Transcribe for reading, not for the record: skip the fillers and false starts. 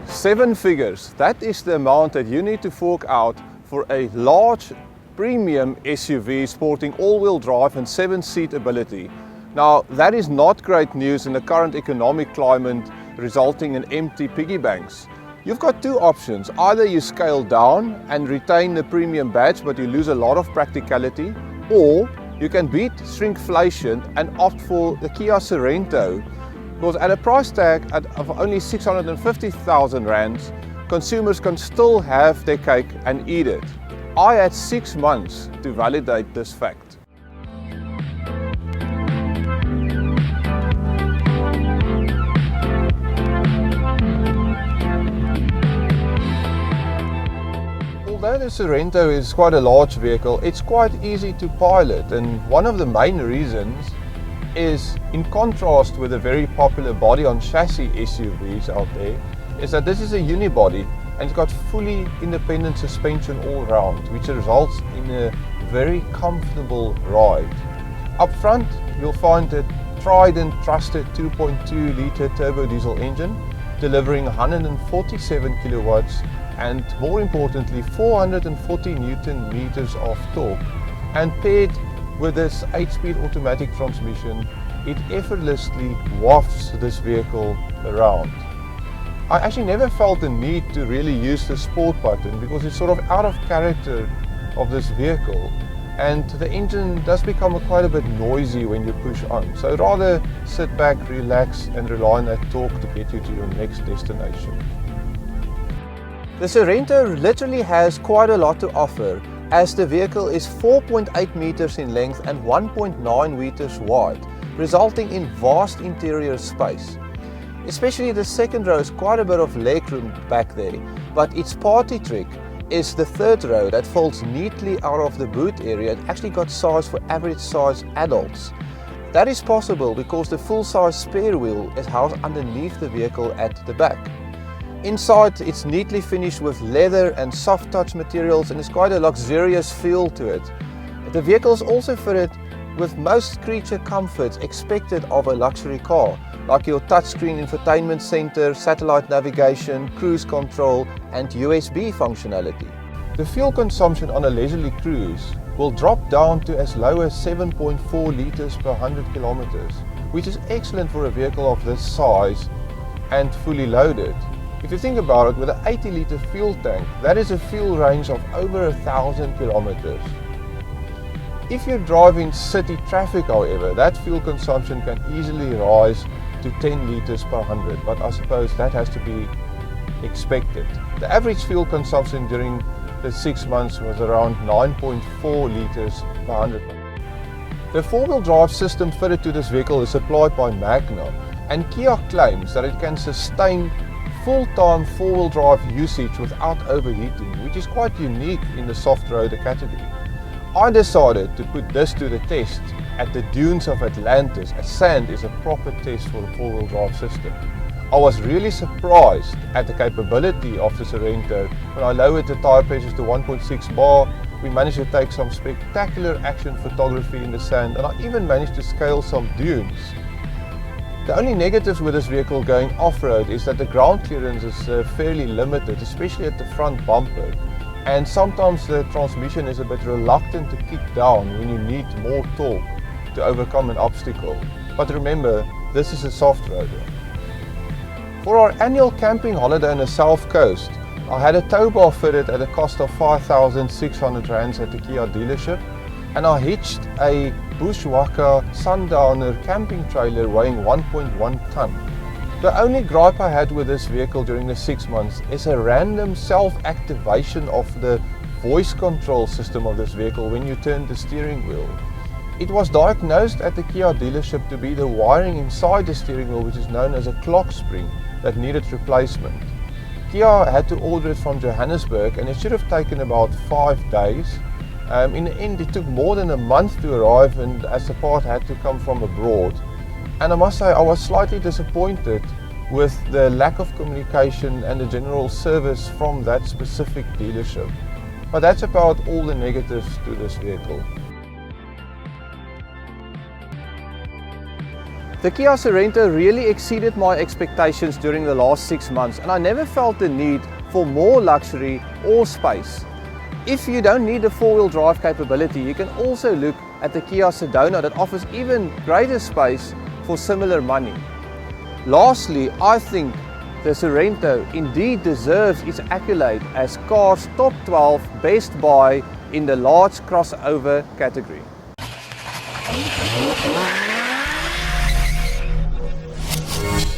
Seven figures, that is the amount that you need to fork out for a large premium SUV sporting all-wheel drive and 7-seat ability. Now, that is not great news in the current economic climate, resulting in empty piggy banks. You've got two options. Either you scale down and retain the premium badge, but you lose a lot of practicality, or you can beat shrinkflation and opt for the Kia Sorento. Because at a price tag of only 650,000 rands, consumers can still have their cake and eat it. I had 6 months to validate this fact. Although the Sorento is quite a large vehicle, it's quite easy to pilot, and one of the main reasons is, in contrast with the very popular body-on-chassis SUVs out there, is that this is a unibody and it's got fully independent suspension all round, which results in a very comfortable ride. Up front, you'll find a tried and trusted 2.2 litre turbo diesel engine, delivering 147 kilowatts and, more importantly, 440 Newton meters of torque, and paired with this 8-speed automatic transmission, it effortlessly wafts this vehicle around. I actually never felt the need to really use the sport button because it's sort of out of character of this vehicle, and the engine does become quite a bit noisy when you push on. So rather sit back, relax and rely on that torque to get you to your next destination. The Sorento literally has quite a lot to offer, as the vehicle is 4.8 meters in length and 1.9 meters wide, resulting in vast interior space. Especially the second row is quite a bit of legroom back there, but its party trick is the third row that folds neatly out of the boot area and actually got size for average size adults. That is possible because the full-size spare wheel is housed underneath the vehicle at the back. Inside, it's neatly finished with leather and soft touch materials, and it's quite a luxurious feel to it. The vehicle is also fitted with most creature comforts expected of a luxury car, like your touchscreen infotainment center, satellite navigation, cruise control and USB functionality. The fuel consumption on a leisurely cruise will drop down to as low as 7.4 liters per 100 kilometers, which is excellent for a vehicle of this size and fully loaded. If you think about it, with an 80-litre fuel tank, that is a fuel range of over 1,000 kilometers. If you drive in city traffic, however, that fuel consumption can easily rise to 10 litres per 100, but I suppose that has to be expected. The average fuel consumption during the 6 months was around 9.4 litres per 100. The four-wheel drive system fitted to this vehicle is supplied by Magna, and Kia claims that it can sustain full-time four-wheel drive usage without overheating, which is quite unique in the soft-roader category. I decided to put this to the test at the dunes of Atlantis, as sand is a proper test for a four-wheel drive system. I was really surprised at the capability of the Sorento. When I lowered the tire pressures to 1.6 bar, we managed to take some spectacular action photography in the sand, and I even managed to scale some dunes. The only negatives with this vehicle going off-road is that the ground clearance is fairly limited, especially at the front bumper. And sometimes the transmission is a bit reluctant to kick down when you need more torque to overcome an obstacle. But remember, this is a soft roader. For our annual camping holiday on the South Coast, I had a tow bar fitted at a cost of 5,600 rands at the Kia dealership, and I hitched a Bushwhacker Sundowner camping trailer weighing 1.1 ton. The only gripe I had with this vehicle during the 6 months is a random self-activation of the voice control system of this vehicle when you turn the steering wheel. It was diagnosed at the Kia dealership to be the wiring inside the steering wheel, which is known as a clock spring, that needed replacement. Kia had to order it from Johannesburg, and it should have taken about 5 days. In the end, it took more than a month to arrive, and as the part had to come from abroad. And I must say, I was slightly disappointed with the lack of communication and the general service from that specific dealership. But that's about all the negatives to this vehicle. The Kia Sorento really exceeded my expectations during the last 6 months, and I never felt the need for more luxury or space. If you don't need the four-wheel drive capability, you can also look at the Kia Sedona that offers even greater space for similar money. Lastly, I think the Sorento indeed deserves its accolade as Car's top 12 best buy in the large crossover category.